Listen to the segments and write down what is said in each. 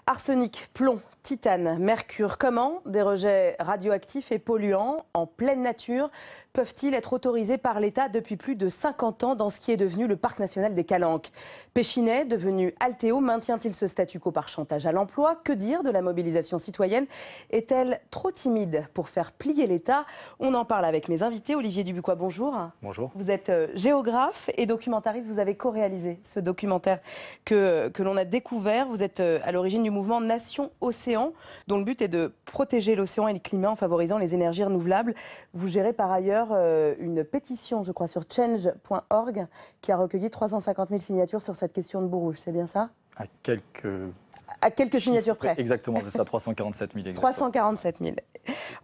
Arsenic, plomb, titane, mercure, comment des rejets radioactifs et polluants en pleine nature peuvent-ils être autorisés par l'État depuis plus de 50 ans dans ce qui est devenu le parc national des Calanques? Péchinet, devenu Altéo, maintient-il ce statu quo par chantage à l'emploi? Que dire de la mobilisation citoyenne? Est-elle trop timide pour faire plier l'État? On en parle avec mes invités. Olivier Dubuquois, bonjour. Bonjour. Vous êtes géographe et documentariste. Vous avez co-réalisé ce documentaire que l'on a découvert. Vous êtes à l'origine du mouvement Nation Océan, dont le but est de protéger l'océan et le climat en favorisant les énergies renouvelables. Vous gérez par ailleurs une pétition, je crois, sur change.org qui a recueilli 350 000 signatures sur cette question de Bourrouge. C'est bien ça? À quelques signatures près. Exactement, c'est ça, 347 000. Exactement. 347 000.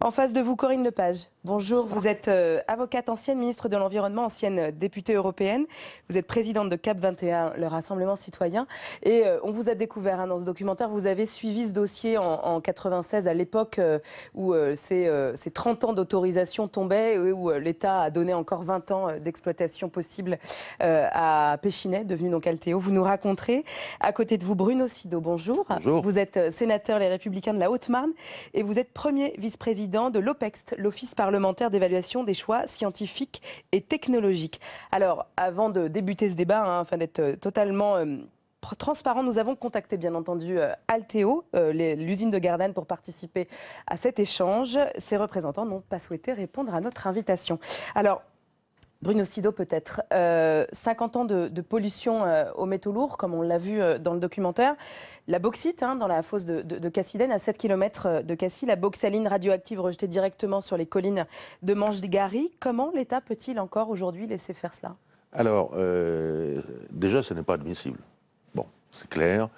En face de vous, Corinne Lepage. Bonjour, vous êtes avocate ancienne, ministre de l'Environnement, ancienne députée européenne. Vous êtes présidente de CAP 21, le Rassemblement citoyen. Et on vous a découvert dans ce documentaire, vous avez suivi ce dossier en 96, à l'époque où ces 30 ans d'autorisation tombaient, où l'État a donné encore 20 ans d'exploitation possible à Péchinet, devenu donc Altéo. Vous nous raconterez. À côté de vous, Bruno Sido, bonjour. Bonjour. Vous êtes sénateur Les Républicains de la Haute-Marne et vous êtes premier vice-président de l'OPEXT, l'Office parlementaire d'évaluation des choix scientifiques et technologiques. Alors, avant de débuter ce débat, afin d'être totalement transparent, nous avons contacté bien entendu Altéo, l'usine de Gardanne, pour participer à cet échange. Ces représentants n'ont pas souhaité répondre à notre invitation. Alors, Bruno Sido, peut-être. 50 ans de pollution aux métaux lourds, comme on l'a vu dans le documentaire. La bauxite, dans la fosse de Cassidène, à 7 km de Cassis. La bauxaline radioactive rejetée directement sur les collines de Manche-Gary. Comment l'État peut-il encore aujourd'hui laisser faire cela? Alors, déjà, ce n'est pas admissible. Bon, c'est clair.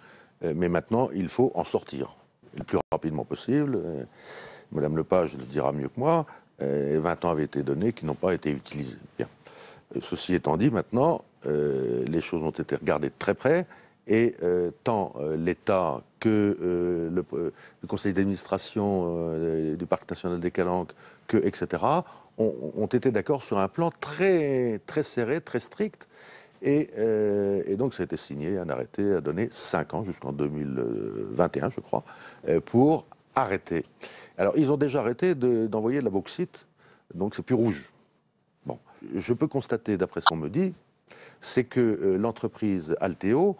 Mais maintenant, il faut en sortir le plus rapidement possible. Madame Lepage le dira mieux que moi. 20 ans avaient été donnés qui n'ont pas été utilisés. Bien. Ceci étant dit, maintenant, les choses ont été regardées de très près et tant l'État que le conseil d'administration du parc national des Calanques, etc., ont été d'accord sur un plan très, très serré, très strict. Et donc, ça a été signé, un arrêté a donné 5 ans, jusqu'en 2021, je crois, pour arrêter. Alors, ils ont déjà arrêté d'envoyer de la bauxite, donc c'est plus rouge. Bon, je peux constater, d'après ce qu'on me dit, c'est que l'entreprise Altéo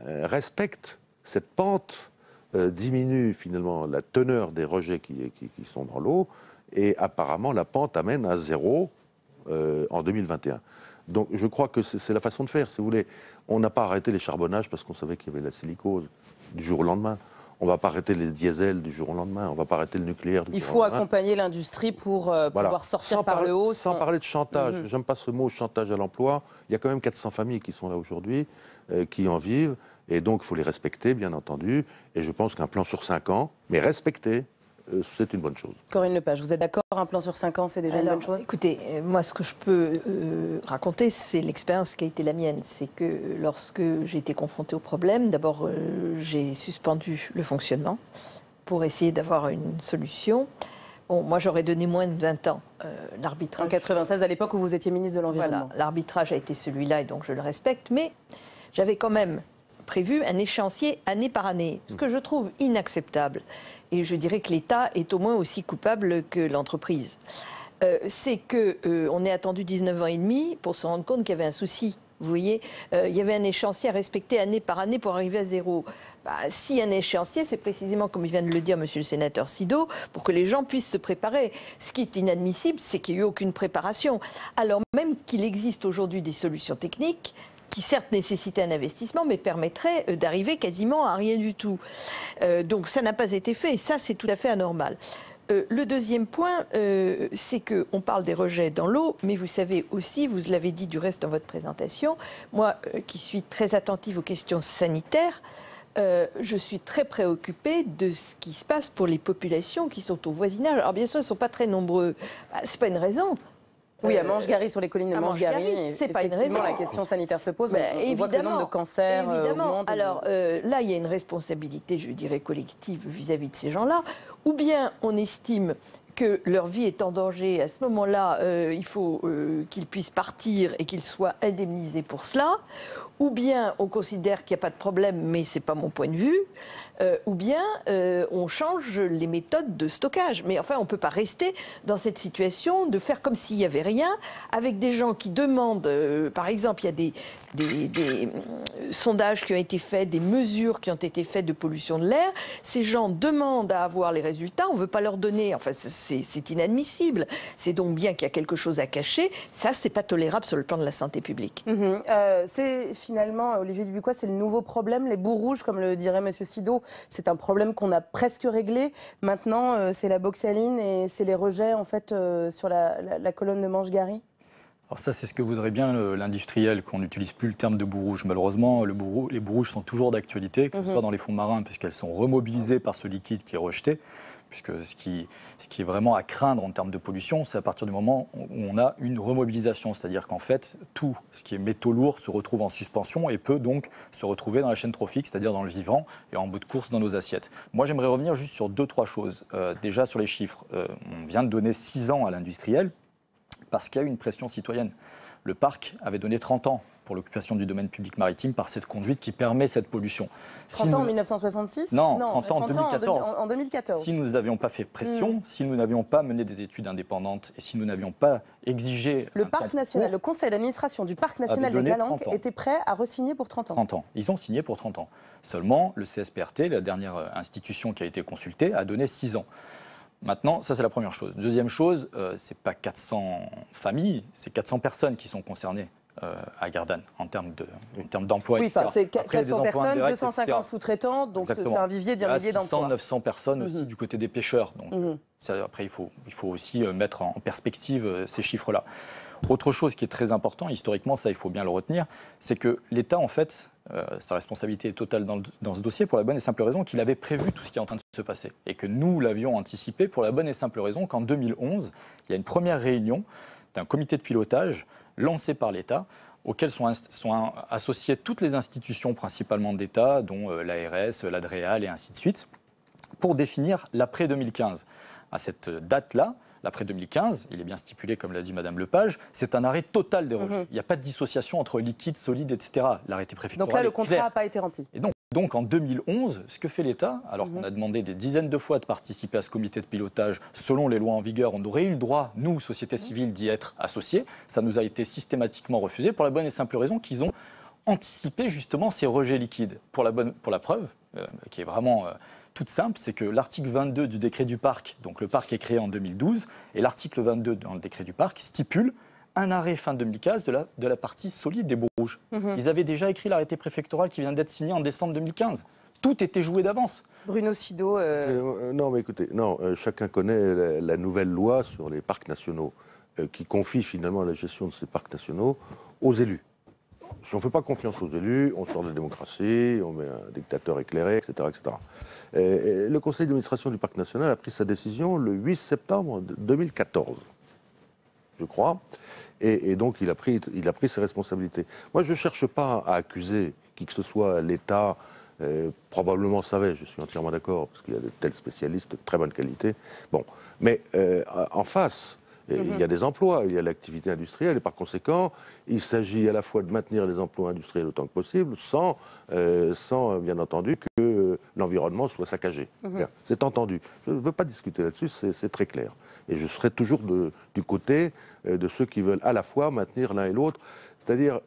respecte cette pente, diminue finalement la teneur des rejets qui sont dans l'eau, et apparemment la pente amène à 0 en 2021. Donc je crois que c'est la façon de faire, si vous voulez. On n'a pas arrêté les charbonnages parce qu'on savait qu'il y avait la silicose du jour au lendemain. On ne va pas arrêter les diesels du jour au lendemain. On ne va pas arrêter le nucléaire du jour au lendemain. Il faut accompagner l'industrie pour pouvoir sortir par le haut. Sans parler de chantage. J'aime pas ce mot, chantage à l'emploi. Il y a quand même 400 familles qui sont là aujourd'hui, qui en vivent. Et donc, il faut les respecter, bien entendu. Et je pense qu'un plan sur 5 ans, mais respecté, c'est une bonne chose. Corinne Lepage, vous êtes d'accord? Un plan sur 5 ans, c'est déjà une bonne chose? Écoutez, moi, ce que je peux raconter, c'est l'expérience qui a été la mienne. C'est que lorsque j'ai été confrontée au problème, d'abord, j'ai suspendu le fonctionnement pour essayer d'avoir une solution. Bon, moi, j'aurais donné moins de 20 ans. L'arbitrage... En 96, à l'époque où vous étiez ministre de l'Environnement. Voilà, l'arbitrage a été celui-là et donc je le respecte. Mais j'avais quand même prévu un échéancier année par année, ce que je trouve inacceptable. Et je dirais que l'État est au moins aussi coupable que l'entreprise. C'est qu'on est attendu 19 ans et demi pour se rendre compte qu'il y avait un souci. Vous voyez, il y avait un échéancier à respecter année par année pour arriver à 0. Si un échéancier, c'est précisément, comme il vient de le dire monsieur le sénateur Sido, pour que les gens puissent se préparer. Ce qui est inadmissible, c'est qu'il n'y ait eu aucune préparation. Alors même qu'il existe aujourd'hui des solutions techniques qui certes nécessitaient un investissement, mais permettraient d'arriver quasiment à rien du tout. Donc ça n'a pas été fait, et ça c'est tout à fait anormal. Le deuxième point, c'est qu'on parle des rejets dans l'eau, mais vous savez aussi, vous l'avez dit du reste dans votre présentation, moi qui suis très attentive aux questions sanitaires, je suis très préoccupée de ce qui se passe pour les populations qui sont au voisinage. Alors bien sûr, ils ne sont pas très nombreux, ce n'est pas une raison. Oui, à Manche-Gary, sur les collines de Manche-Gary, c'est pas une raison. La question sanitaire se pose. On voit que le nombre de cancers augmente. Alors là, il y a une responsabilité, je dirais, collective vis-à-vis de ces gens-là. Ou bien on estime que leur vie est en danger, à ce moment-là, il faut qu'ils puissent partir et qu'ils soient indemnisés pour cela, ou bien on considère qu'il n'y a pas de problème, mais ce n'est pas mon point de vue, ou bien on change les méthodes de stockage. Mais enfin, on ne peut pas rester dans cette situation de faire comme s'il n'y avait rien, avec des gens qui demandent, par exemple, il y a des sondages qui ont été faits, des mesures qui ont été faites de pollution de l'air. Ces gens demandent à avoir les résultats, on ne veut pas leur donner, enfin c'est inadmissible. C'est donc bien qu'il y a quelque chose à cacher. Ça, c'est pas tolérable sur le plan de la santé publique. C'est finalement, Olivier Dubuquois, c'est le nouveau problème, les bouts rouges, comme le dirait M. Sido. C'est un problème qu'on a presque réglé. Maintenant, c'est la boxaline et c'est les rejets en fait sur la colonne de Manche-Gary. Alors ça, c'est ce que voudrait bien l'industriel, qu'on n'utilise plus le terme de boue rouge. Malheureusement, les boues rouges sont toujours d'actualité, que ce soit dans les fonds marins, puisqu'elles sont remobilisées par ce liquide qui est rejeté, puisque ce qui est vraiment à craindre en termes de pollution, c'est à partir du moment où on a une remobilisation, c'est-à-dire qu'en fait, tout ce qui est métaux lourds se retrouve en suspension et peut donc se retrouver dans la chaîne trophique, c'est-à-dire dans le vivant et en bout de course dans nos assiettes. Moi, j'aimerais revenir juste sur 2-3 choses. Déjà, sur les chiffres, on vient de donner 6 ans à l'industriel, parce qu'il y a eu une pression citoyenne. Le parc avait donné 30 ans pour l'occupation du domaine public maritime par cette conduite qui permet cette pollution. 30 ans en 1966 ? Non, 30 ans en 2014. En 2014. Si nous n'avions pas fait pression, si nous n'avions pas mené des études indépendantes et si nous n'avions pas exigé... Le parc national, le conseil d'administration du parc national des Calanques était prêt à re-signer pour 30 ans. 30 ans. Ils ont signé pour 30 ans. Seulement, le CSPRT, la dernière institution qui a été consultée, a donné 6 ans. Maintenant, ça c'est la première chose. Deuxième chose, c'est pas 400 familles, c'est 400 personnes qui sont concernées à Gardanne en termes d'emploi, oui, etc. C'est 400 emplois personnes, indirects, 250 sous-traitants, donc c'est un vivier d'un millier d'emplois. 900 personnes aussi du côté des pêcheurs. Donc, ça, après, il faut aussi mettre en perspective ces chiffres-là. Autre chose qui est très important, historiquement, ça il faut bien le retenir, c'est que l'État, en fait, sa responsabilité est totale dans ce dossier pour la bonne et simple raison qu'il avait prévu tout ce qui est en train de se passer et que nous l'avions anticipé pour la bonne et simple raison qu'en 2011, il y a une première réunion d'un comité de pilotage lancé par l'État auquel sont associées toutes les institutions principalement d'État, dont l'ARS, l'ADREAL et ainsi de suite, pour définir l'après-2015. À cette date-là, l'après 2015, il est bien stipulé, comme l'a dit Mme Lepage, c'est un arrêt total des rejets. Il n'y a pas de dissociation entre liquide, solide, etc. L'arrêté préfectoral. Donc là, le contrat n'a pas été rempli. Et donc en 2011, ce que fait l'État, alors qu'on a demandé des dizaines de fois de participer à ce comité de pilotage, selon les lois en vigueur, on aurait eu le droit, nous, société civile, d'y être associés. Ça nous a été systématiquement refusé pour la bonne et simple raison qu'ils ont anticipé justement ces rejets liquides. Pour la preuve, qui est vraiment... toute simple, c'est que l'article 22 du décret du parc, donc le parc est créé en 2012, et l'article 22 dans le décret du parc stipule un arrêt fin 2015 de la partie solide des boues rouges. Ils avaient déjà écrit l'arrêté préfectoral qui vient d'être signé en décembre 2015. Tout était joué d'avance. Bruno Sido... Non, mais écoutez, chacun connaît la nouvelle loi sur les parcs nationaux qui confie finalement la gestion de ces parcs nationaux aux élus. Si on ne fait pas confiance aux élus, on sort de la démocratie, on met un dictateur éclairé, etc. etc. Le conseil d'administration du parc national a pris sa décision le 8 septembre 2014, je crois, et donc il a pris ses responsabilités. Moi, je ne cherche pas à accuser qui que ce soit, l'État probablement savait, je suis entièrement d'accord, parce qu'il y a de tels spécialistes de très bonne qualité. Bon, mais en face... il y a des emplois, il y a l'activité industrielle, et par conséquent, il s'agit à la fois de maintenir les emplois industriels autant que possible, sans bien entendu, que l'environnement soit saccagé. C'est entendu. Je ne veux pas discuter là-dessus, c'est très clair. Et je serai toujours du côté de ceux qui veulent à la fois maintenir l'un et l'autre, c'est-à-dire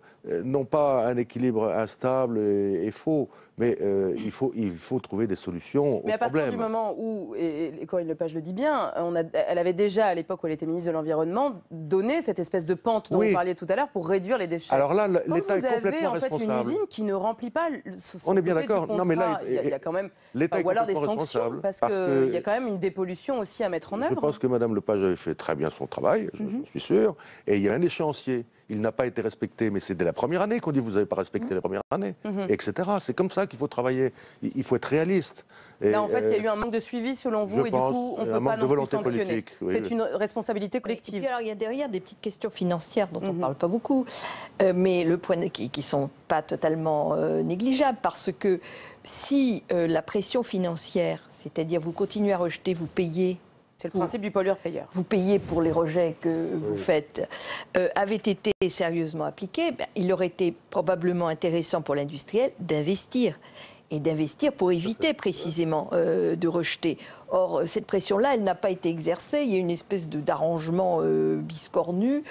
non pas un équilibre instable et faux, mais il faut trouver des solutions aux problèmes. Mais à partir du moment où, et Corinne Lepage le dit bien, elle avait déjà, à l'époque où elle était ministre de l'Environnement, donné cette espèce de pente dont vous parliez tout à l'heure pour réduire les déchets. Alors là, l'État est complètement responsable. Vous avez en fait une usine qui ne remplit pas son On est bien d'accord. Non, mais là, il y a quand même... L'État ou alors des sanctions, parce qu'il y a quand même une dépollution aussi à mettre en œuvre. Je pense que Mme Lepage avait fait très bien son travail, je suis sûr, et il y a un échéancier. Il n'a pas été respecté, mais c'est dès la première année qu'on dit vous n'avez pas respecté la première année, etc. C'est comme ça qu'il faut travailler. Il faut être réaliste. Et là, en fait, il y a eu un manque de suivi, selon vous, et du coup, on ne peut pas non plus sanctionner. C'est une responsabilité collective. Et puis, alors, il y a derrière des petites questions financières dont on ne parle pas beaucoup, mais le point qui ne sont pas totalement négligeables, parce que si la pression financière, c'est-à-dire vous continuez à rejeter, vous payez, C'est le principe du pollueur-payeur. Vous payez pour les rejets que vous faites, avait été sérieusement appliqué, il aurait été probablement intéressant pour l'industriel d'investir. Et d'investir pour éviter précisément de rejeter. Or, cette pression-là, elle n'a pas été exercée. Il y a une espèce d'arrangement biscornu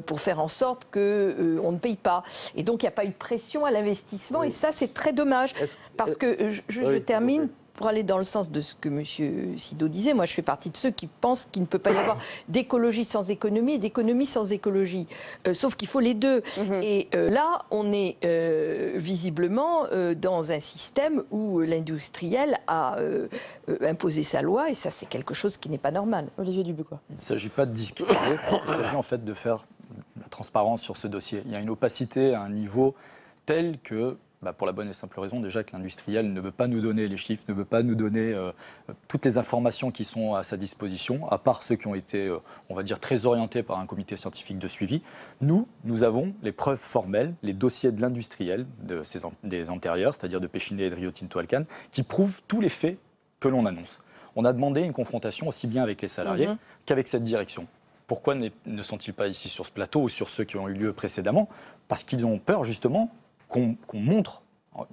pour faire en sorte qu'on ne paye pas. Et donc, il n'y a pas eu de pression à l'investissement. Et ça, c'est très dommage. Parce que, je termine, pour aller dans le sens de ce que M. Sido disait, moi je fais partie de ceux qui pensent qu'il ne peut pas y avoir d'écologie sans économie et d'économie sans écologie. Sauf qu'il faut les deux. Et là, on est visiblement dans un système où l'industriel a imposé sa loi, et ça c'est quelque chose qui n'est pas normal. Olivier Dubuquois. Il ne s'agit pas de discuter, il s'agit en fait de faire la transparence sur ce dossier. Il y a une opacité à un niveau tel que, pour la bonne et simple raison déjà que l'industriel ne veut pas nous donner les chiffres, ne veut pas nous donner toutes les informations qui sont à sa disposition, à part ceux qui ont été, on va dire, très orientés par un comité scientifique de suivi. Nous avons les preuves formelles, les dossiers de l'industriel, des antérieurs, c'est-à-dire de Péchinet et de Rio Tinto Alcan, qui prouvent tous les faits que l'on annonce. On a demandé une confrontation aussi bien avec les salariés qu'avec cette direction. Pourquoi ne sont-ils pas ici sur ce plateau ou sur ceux qui ont eu lieu précédemment? Parce qu'ils ont peur justement qu'on montre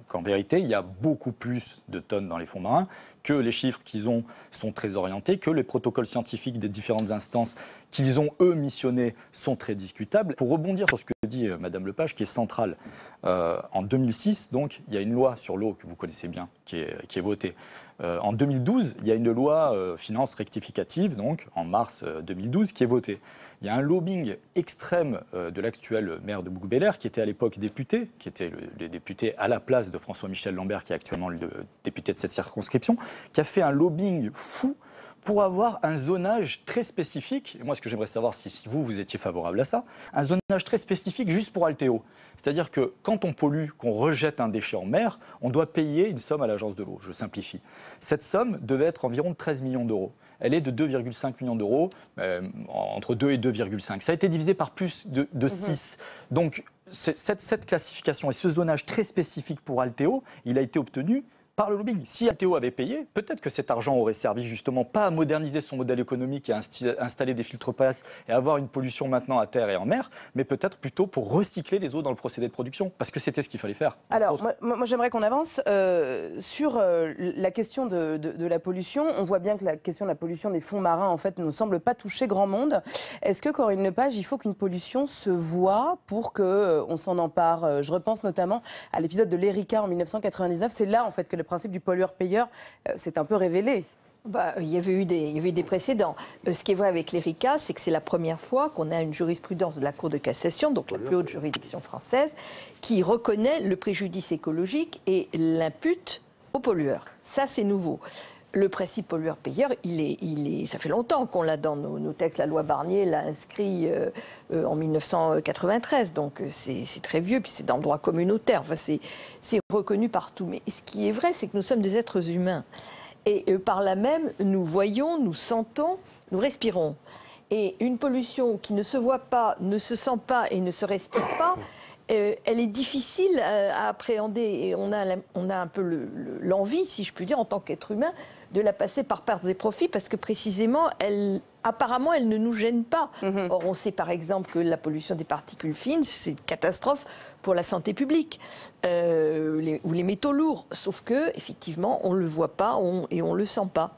qu'en vérité, il y a beaucoup plus de tonnes dans les fonds marins, que les chiffres qu'ils ont sont très orientés, que les protocoles scientifiques des différentes instances qu'ils ont, eux, missionnés sont très discutables. Pour rebondir sur ce que dit Mme Lepage, qui est centrale, en 2006, donc, il y a une loi sur l'eau que vous connaissez bien, qui est votée. En 2012, il y a une loi finance rectificative, donc en mars 2012, qui est votée. Il y a un lobbying extrême de l'actuel maire de Bouc-Bélier, qui était à l'époque député, qui était le député à la place de François-Michel Lambert, qui est actuellement le député de cette circonscription, qui a fait un lobbying fou pour avoir un zonage très spécifique. Et moi, ce que j'aimerais savoir, si vous étiez favorable à ça, un zonage très spécifique juste pour Altéo. C'est-à-dire que quand on pollue, qu'on rejette un déchet en mer, on doit payer une somme à l'agence de l'eau, je simplifie. Cette somme devait être environ de 13 millions d'euros. Elle est de 2,5 millions d'euros, entre 2 et 2,5. Ça a été divisé par plus de 6. Donc, cette classification et ce zonage très spécifique pour Altéo, il a été obtenu par le lobbying. Si Altéo avait payé, peut-être que cet argent aurait servi justement pas à moderniser son modèle économique et à installer des filtres-passes et à avoir une pollution maintenant à terre et en mer, mais peut-être plutôt pour recycler les eaux dans le procédé de production, parce que c'était ce qu'il fallait faire. Alors, moi j'aimerais qu'on avance sur la question de la pollution. On voit bien que la question de la pollution des fonds marins, en fait, ne semble pas toucher grand monde. Est-ce que, Corinne Lepage, il faut qu'une pollution se voie pour qu'on s'en empare? Je repense notamment à l'épisode de l'Erika en 1999. C'est là, en fait, que le principe du pollueur-payeur s'est un peu révélé. Il y avait eu des précédents. Ce qui est vrai avec l'Erika, c'est que c'est la première fois qu'on a une jurisprudence de la Cour de cassation, donc la plus haute juridiction française, qui reconnaît le préjudice écologique et l'impute au pollueur. Ça, c'est nouveau. Le principe pollueur-payeur, ça fait longtemps qu'on l'a dans nos textes. La loi Barnier l'a inscrit en 1993, donc c'est très vieux, puis c'est dans le droit communautaire. Enfin, c'est reconnu partout. Mais ce qui est vrai, c'est que nous sommes des êtres humains. Et par là même, nous voyons, nous sentons, nous respirons. Et une pollution qui ne se voit pas, ne se sent pas et ne se respire pas, elle est difficile à appréhender. Et on a un peu l'envie, si je puis dire, en tant qu'être humain, de la passer par pertes et profits, parce que précisément, apparemment, elle ne nous gêne pas. Or, on sait par exemple que la pollution des particules fines, c'est une catastrophe pour la santé publique, ou les métaux lourds. Sauf que, effectivement, on ne le voit pas et on ne le sent pas.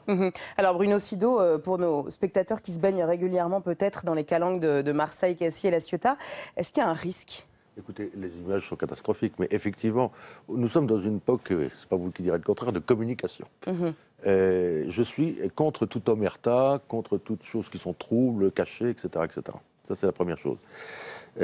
Alors, Bruno Sido, pour nos spectateurs qui se baignent régulièrement peut-être dans les calanques de Marseille, Cassis et La Ciotat, est-ce qu'il y a un risque ? Écoutez, les images sont catastrophiques, mais effectivement, nous sommes dans une époque, c'est pas vous qui direz le contraire, de communication. Je suis contre toute omerta, contre toutes choses qui sont troubles, cachées, etc., etc. Ça, c'est la première chose.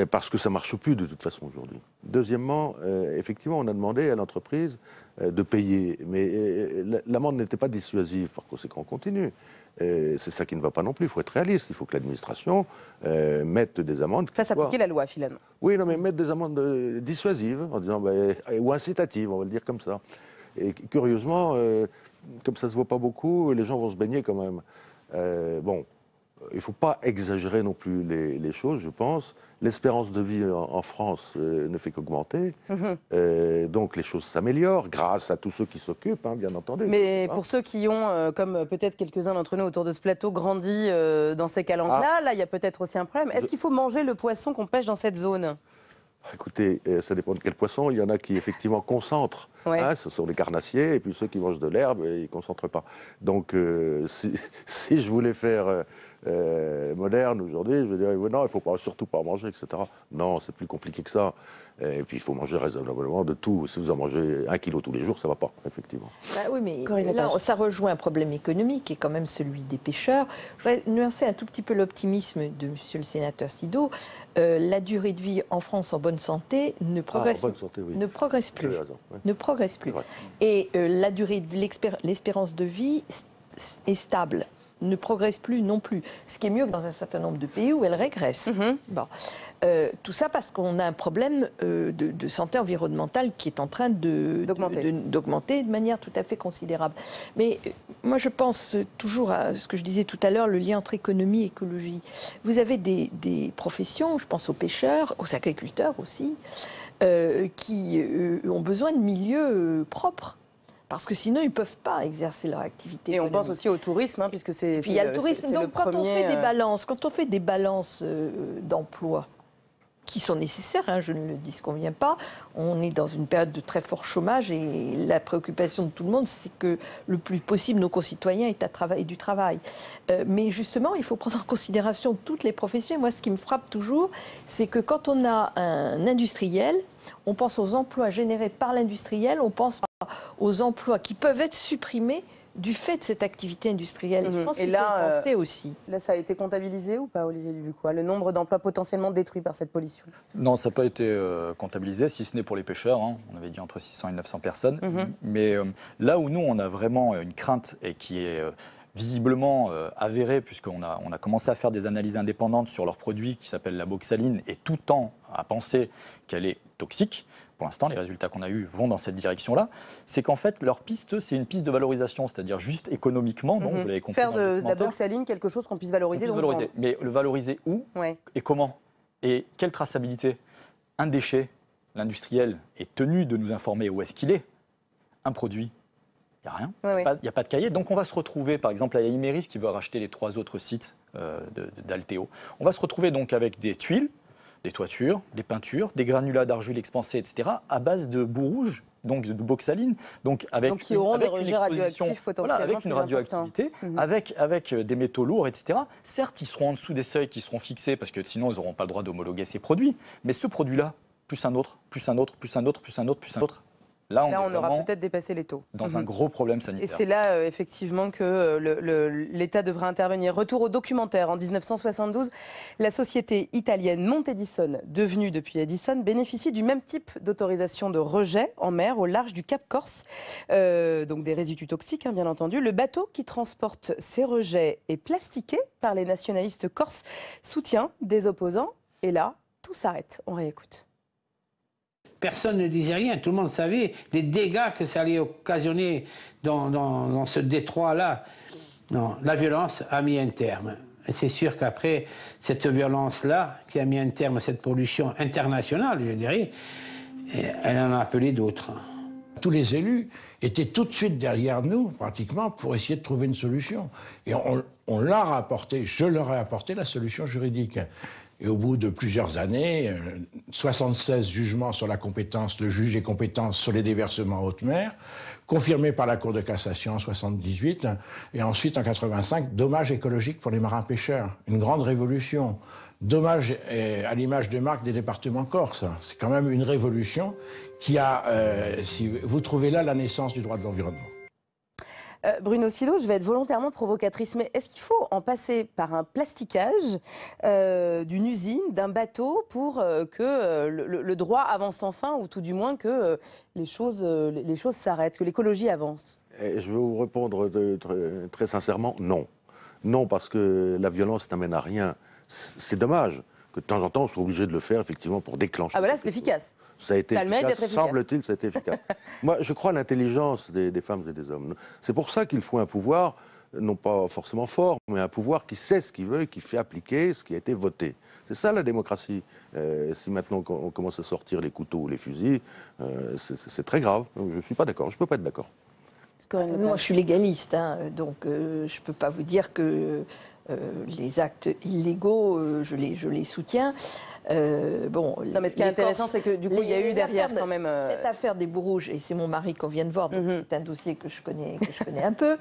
Parce que ça ne marche plus de toute façon aujourd'hui. Deuxièmement, effectivement, on a demandé à l'entreprise de payer, mais l'amende n'était pas dissuasive, par conséquent, on continue. C'est ça qui ne va pas non plus, il faut être réaliste, il faut que l'administration mette des amendes. Fasse appliquer la loi, finalement. Oui, non, mais mettre des amendes dissuasives, en disant, ou incitatives, on va le dire comme ça. Et curieusement, comme ça ne se voit pas beaucoup, les gens vont se baigner quand même. Il ne faut pas exagérer non plus les choses, je pense. L'espérance de vie en France ne fait qu'augmenter. Donc les choses s'améliorent grâce à tous ceux qui s'occupent, hein, bien entendu. Mais pour ceux qui ont, comme peut-être quelques-uns d'entre nous autour de ce plateau, grandi dans ces calanques-là, là, il y a peut-être aussi un problème. Est-ce qu'il faut manger le poisson qu'on pêche dans cette zone? Écoutez, ça dépend de quel poisson. Il y en a qui, effectivement, concentrent. Ouais. Hein, ce sont les carnassiers. Et puis ceux qui mangent de l'herbe, ils ne concentrent pas. Donc, si je voulais faire moderne aujourd'hui, je dirais, non, il ne faut surtout pas en manger, etc. Non, c'est plus compliqué que ça. Et puis, il faut manger raisonnablement de tout. Si vous en mangez 1 kilo tous les jours, ça ne va pas, effectivement. Bah oui, mais là, ça rejoint un problème économique qui est quand même celui des pêcheurs. Je voudrais nuancer un tout petit peu l'optimisme de monsieur le sénateur Sido. La durée de vie en France en bonne santé ne progresse, ne progresse plus. Raison, ouais. Ne progresse plus. Et la durée de l'espérance de vie est stable, ne progresse plus non plus. Ce qui est mieux que dans un certain nombre de pays où elle régresse. Bon. Tout ça parce qu'on a un problème de santé environnementale qui est en train d'augmenter de manière tout à fait considérable. Mais moi, je pense toujours à ce que je disais tout à l'heure, le lien entre économie et écologie. Vous avez des professions, je pense aux pêcheurs, aux agriculteurs aussi, qui ont besoin de milieux propres. Parce que sinon, ils ne peuvent pas exercer leur activité. Et on pense aussi au tourisme, hein, puisque c'est. Puis il y a le tourisme. Donc, quand on fait des balances d'emploi qui sont nécessaires, hein, je ne le disconviens pas, on est dans une période de très fort chômage et la préoccupation de tout le monde, c'est que le plus possible, nos concitoyens aient du travail. Mais justement, il faut prendre en considération toutes les professions. Et moi, ce qui me frappe toujours, c'est que quand on a un industriel, on pense aux emplois générés par l'industriel, on pense aux emplois qui peuvent être supprimés du fait de cette activité industrielle. Et je pense qu'il faut y penser aussi. Là, ça a été comptabilisé ou pas, Olivier Dubuquois, le nombre d'emplois potentiellement détruits par cette pollution? Non, ça n'a pas été comptabilisé, si ce n'est pour les pêcheurs. Hein. On avait dit entre 600 et 900 personnes. Mais là où nous, on a vraiment une crainte et qui est visiblement avérée, puisqu'on a commencé à faire des analyses indépendantes sur leurs produits qui s'appellent la boxaline, et tout temps à penser qu'elle est toxique. Pour l'instant, les résultats qu'on a eus vont dans cette direction-là. C'est qu'en fait, leur piste, c'est une piste de valorisation, c'est-à-dire juste économiquement. Donc, vous l'avez compris. Faire de la boxaline quelque chose qu'on puisse valoriser. Mais le valoriser où et comment? Et quelle traçabilité? Un déchet, l'industriel est tenu de nous informer où est-ce qu'il est. Un produit, il n'y a rien. Il n'y a pas de cahier. Donc, on va se retrouver, par exemple, à Imeris qui veut racheter les 3 autres sites d'Alteo. On va se retrouver donc avec des tuiles, des toitures, des peintures, des granulats d'argile expansés, etc., à base de boue rouge, donc de boxaline, donc qui auront des rejets radioactifs potentiellement avec une radioactivité, avec des métaux lourds, etc. Certes, ils seront en dessous des seuils qui seront fixés, parce que sinon, ils n'auront pas le droit d'homologuer ces produits, mais ce produit-là, plus un autre, plus un autre, plus un autre, plus un autre, plus un autre, là, on aura peut-être dépassé les taux. Dans un gros problème sanitaire. Et c'est là, effectivement, que l'État devrait intervenir. Retour au documentaire. En 1972, la société italienne Monte Edison, devenue depuis Edison, bénéficie du même type d'autorisation de rejet en mer au large du Cap Corse. Donc des résidus toxiques, hein, bien entendu. Le bateau qui transporte ces rejets est plastiqué par les nationalistes corses, soutien des opposants. Et là, tout s'arrête. On réécoute. Personne ne disait rien, tout le monde savait les dégâts que ça allait occasionner dans ce détroit-là. Non, la violence a mis un terme. Et c'est sûr qu'après, cette violence-là, qui a mis un terme à cette pollution internationale, je dirais, elle en a appelé d'autres. Tous les élus étaient tout de suite derrière nous, pratiquement, pour essayer de trouver une solution. Et on leur a apporté, je leur ai apporté la solution juridique. Et au bout de plusieurs années, 76 jugements sur la compétence, le juge est compétent sur les déversements en haute mer, confirmé par la Cour de cassation en 78, et ensuite en 85, dommage écologique pour les marins pêcheurs. Une grande révolution. Dommage à l'image de marque des départements corses. C'est quand même une révolution qui a, si vous trouvez là la naissance du droit de l'environnement. Bruno Sido, je vais être volontairement provocatrice, mais est-ce qu'il faut en passer par un plasticage d'une usine, d'un bateau, pour que le droit avance enfin, ou tout du moins que les choses s'arrêtent, que l'écologie avance? Et je vais vous répondre très sincèrement, non. Non, parce que la violence n'amène à rien. C'est dommage que de temps en temps, on soit obligé de le faire, effectivement, pour déclencher. Ah ben là, c'est efficace. Ça a été Ça a le mérite efficace, d'être efficace. semble-t-il, ça a été efficace. Moi, je crois à l'intelligence des femmes et des hommes. C'est pour ça qu'il faut un pouvoir, non pas forcément fort, mais un pouvoir qui sait ce qu'il veut et qui fait appliquer ce qui a été voté. C'est ça la démocratie. Si maintenant on commence à sortir les couteaux ou les fusils, c'est très grave. Je ne suis pas d'accord, je ne peux pas être d'accord. Moi, je suis légaliste, hein, donc je ne peux pas vous dire que les actes illégaux, je les soutiens. Non, mais ce qui est intéressant, c'est que du coup, il y a eu derrière quand même. Cette affaire des bouts rouges, et c'est mon mari qu'on vient de voir, donc c'est un dossier que je connais un peu.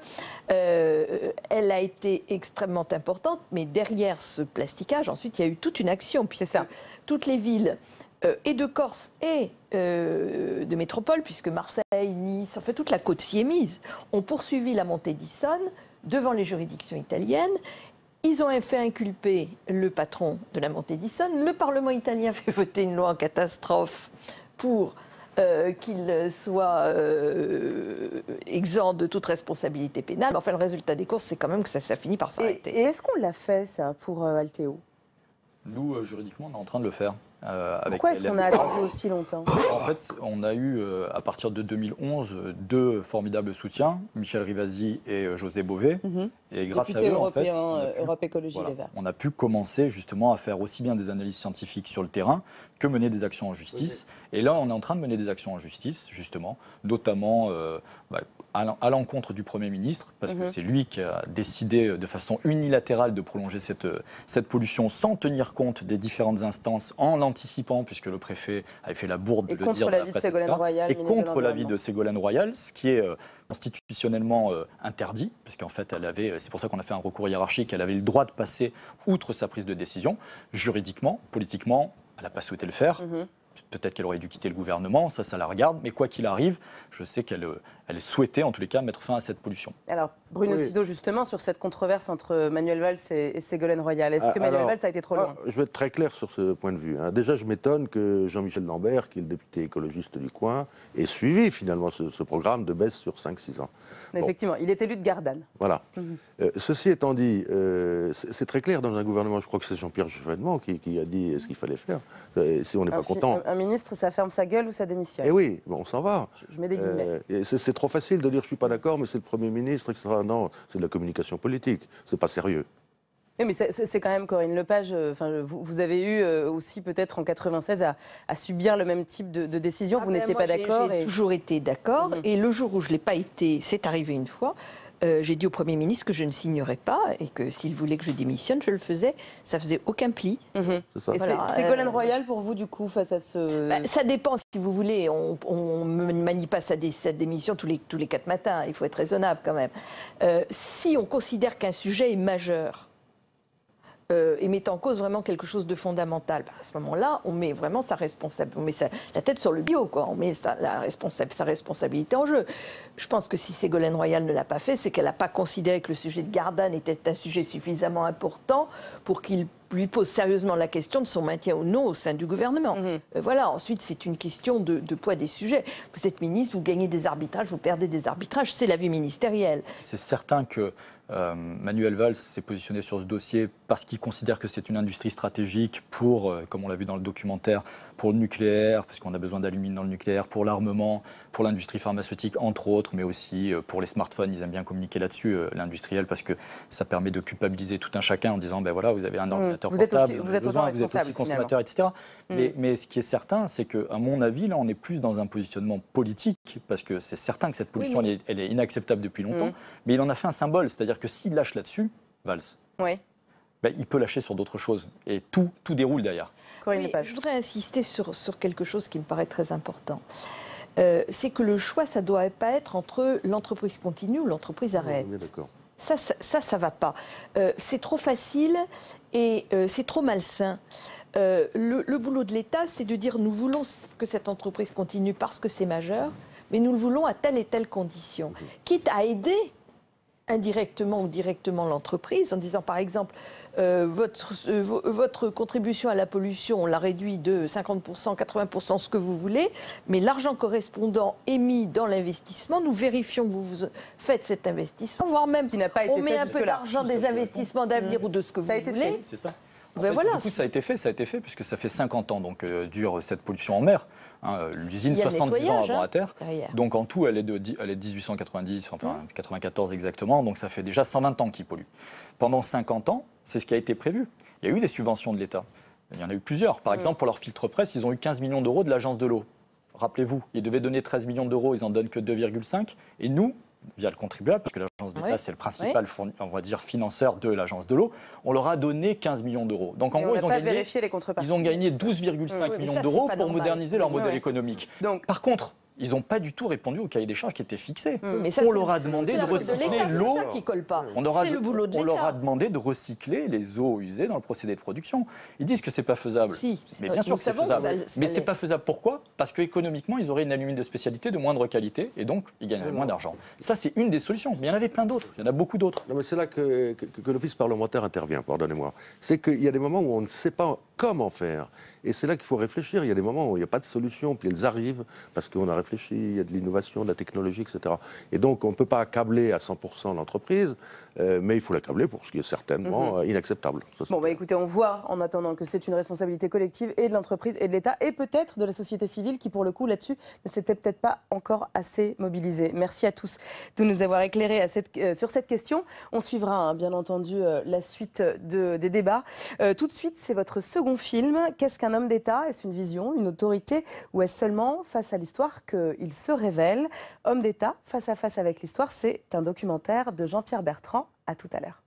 Elle a été extrêmement importante, mais derrière ce plasticage, ensuite, il y a eu toute une action. Puis ça. Toutes les villes et de Corse et de métropole, puisque Marseille, Nice, en fait toute la côte s'y est mise, ont poursuivi la montée d'Issonne devant les juridictions italiennes. Ils ont fait inculper le patron de la montée d'Issonne. Le Parlement italien fait voter une loi en catastrophe pour qu'il soit exempt de toute responsabilité pénale. Enfin, le résultat des courses, c'est quand même que ça finit par s'arrêter. Et est-ce qu'on l'a fait, ça, pour Alteo? Nous, juridiquement, on est en train de le faire. Pourquoi est-ce qu'on a attendu aussi longtemps? En fait, on a eu, à partir de 2011, deux formidables soutiens, Michel Rivasi et José Bové. Et grâce Député à eux, européen, en fait, Europe Écologie Les Verts. on a pu commencer justement à faire aussi bien des analyses scientifiques sur le terrain que mener des actions en justice. Et là, on est en train de mener des actions en justice, justement, notamment à l'encontre du Premier ministre, parce que c'est lui qui a décidé de façon unilatérale de prolonger cette pollution sans tenir compte des différentes instances, en l'anticipant, puisque le préfet avait fait la bourde de le dire dans la presse, etc. Et contre l'avis de Ségolène Royal, ce qui est constitutionnellement interdit, puisqu'en fait, c'est pour ça qu'on a fait un recours hiérarchique, elle avait le droit de passer outre sa prise de décision. Juridiquement, politiquement, elle n'a pas souhaité le faire. Peut-être qu'elle aurait dû quitter le gouvernement, ça la regarde, mais quoi qu'il arrive, je sais qu'elle souhaitait en tous les cas mettre fin à cette pollution. Alors, Bruno Sido, justement, sur cette controverse entre Manuel Valls et Ségolène Royal, est-ce que Manuel Valls a été trop loin? Je vais être très clair sur ce point de vue. Déjà, je m'étonne que Jean-Michel Lambert, qui est le député écologiste du coin, ait suivi finalement ce programme de baisse sur 5-6 ans. Effectivement, il est élu de Gardanne. Voilà. Ceci étant dit, c'est très clair dans un gouvernement, je crois que c'est Jean-Pierre Chevènement qui a dit ce qu'il fallait faire. Si on n'est pas content... Un ministre, ça ferme sa gueule ou ça démissionne? Eh oui, on s'en va. Je mets des guillemets. C'est trop facile de dire je ne suis pas d'accord, mais c'est le Premier ministre, etc. Non, c'est de la communication politique. C'est pas sérieux. Oui, mais c'est quand même, Corinne Lepage, vous avez eu aussi peut-être en 96 à subir le même type de décision. Vous n'étiez pas d'accord? J'ai toujours été d'accord. Et le jour où je ne l'ai pas été, c'est arrivé une fois. J'ai dit au Premier ministre que je ne signerais pas et que s'il voulait que je démissionne, je le faisais. Ça faisait aucun pli. C'est ça. Et Ségolène Royal, pour vous, du coup, face à ce... ça dépend, si vous voulez. On ne manie pas cette démission tous les 4 matins. Il faut être raisonnable quand même. Si on considère qu'un sujet est majeur, et met en cause vraiment quelque chose de fondamental, à ce moment-là, on met vraiment la tête sur le bio, quoi. On met sa responsabilité en jeu. Je pense que si Ségolène Royal ne l'a pas fait, c'est qu'elle n'a pas considéré que le sujet de Gardanne était un sujet suffisamment important pour qu'il lui pose sérieusement la question de son maintien ou non au sein du gouvernement. Voilà, ensuite, c'est une question de poids des sujets. Vous êtes ministre, vous gagnez des arbitrages, vous perdez des arbitrages, c'est la vie ministérielle. C'est certain que Manuel Valls s'est positionné sur ce dossier parce qu'il considère que c'est une industrie stratégique pour, comme on l'a vu dans le documentaire, pour le nucléaire, parce qu'on a besoin d'alumine dans le nucléaire, pour l'armement, pour l'industrie pharmaceutique, entre autres, mais aussi pour les smartphones. Ils aiment bien communiquer là-dessus, l'industriel, parce que ça permet de culpabiliser tout un chacun en disant, ben voilà, vous avez un ordinateur portable, vous êtes aussi consommateur, etc. Mais ce qui est certain, c'est qu'à mon avis, là, on est plus dans un positionnement politique, parce que c'est certain que cette pollution, elle est inacceptable depuis longtemps, mais il en a fait un symbole, c'est-à-dire que s'il lâche là-dessus, Valls, il peut lâcher sur d'autres choses. Et tout déroule derrière. Je voudrais insister sur quelque chose qui me paraît très important. C'est que le choix, ça ne doit pas être entre l'entreprise continue ou l'entreprise arrête. Ça va pas. C'est trop facile et c'est trop malsain. Le boulot de l'État, c'est de dire nous voulons que cette entreprise continue parce que c'est majeur, mais nous le voulons à telle et telle condition. Quitte à aider indirectement ou directement l'entreprise en disant par exemple votre contribution à la pollution, on l'a réduit de 50%, 80%, ce que vous voulez, mais l'argent correspondant est mis dans l'investissement, nous vérifions que vous faites cet investissement, voire même on met un peu d'argent des investissements d'avenir ou de ce que vous voulez. C'est ça. Voilà. Du coup, ça a été fait puisque ça fait 50 ans donc dure cette pollution en mer. L'usine, Il y a le 70 ans nettoyage, avant à terre. derrière. Donc en tout, elle est de 1890, enfin 94 exactement. Donc ça fait déjà 120 ans qu'ils polluent. Pendant 50 ans, c'est ce qui a été prévu. Il y a eu des subventions de l'État. Il y en a eu plusieurs. Par exemple, pour leur filtre presse, ils ont eu 15 millions d'euros de l'Agence de l'eau. Rappelez-vous, ils devaient donner 13 millions d'euros, ils n'en donnent que 2,5. Et nous, via le contribuable, parce que l'Agence d'État, c'est le principal on va dire, financeur de l'Agence de l'eau, on leur a donné 15 millions d'euros. Donc en gros, ils ont gagné 12,5 millions d'euros pour moderniser leur modèle économique. Donc, par contre, ils n'ont pas du tout répondu au cahier des charges qui était fixé. On leur a demandé de recycler l'eau. C'est ça qui colle pas. On le boulot de on leur a l'État. demandé de recycler les eaux usées dans le procédé de production. Ils disent que c'est pas faisable. Si, mais bien sûr que c'est faisable. Mais c'est l'est. pas faisable. Pourquoi? Parce qu'économiquement, ils auraient une alumine de spécialité de moindre qualité et donc ils gagneraient moins d'argent. Ça, c'est une des solutions. Mais il y en avait plein d'autres. Il y en a beaucoup d'autres. Non, mais c'est là que l'office parlementaire intervient, pardonnez-moi. C'est qu'il y a des moments où on ne sait pas comment faire. Et c'est là qu'il faut réfléchir. Il y a des moments où il n'y a pas de solution, puis elles arrivent parce qu'on a réfléchi, il y a de l'innovation, de la technologie, etc. Et donc, on ne peut pas accabler à 100% l'entreprise, mais il faut l'accabler pour ce qui est certainement inacceptable. Bon, bah écoutez, on voit en attendant que c'est une responsabilité collective et de l'entreprise et de l'État et peut-être de la société civile qui, pour le coup, là-dessus, ne s'était peut-être pas encore assez mobilisée. Merci à tous de nous avoir éclairés sur cette question. On suivra, bien entendu, la suite des débats. Tout de suite, c'est votre second film. Qu'est-ce qu'un homme d'État? Est-ce une vision, une autorité ou est-ce seulement face à l'histoire qu'il se révèle? Homme d'État, face à face avec l'histoire, c'est un documentaire de Jean-Pierre Bertrand. À tout à l'heure.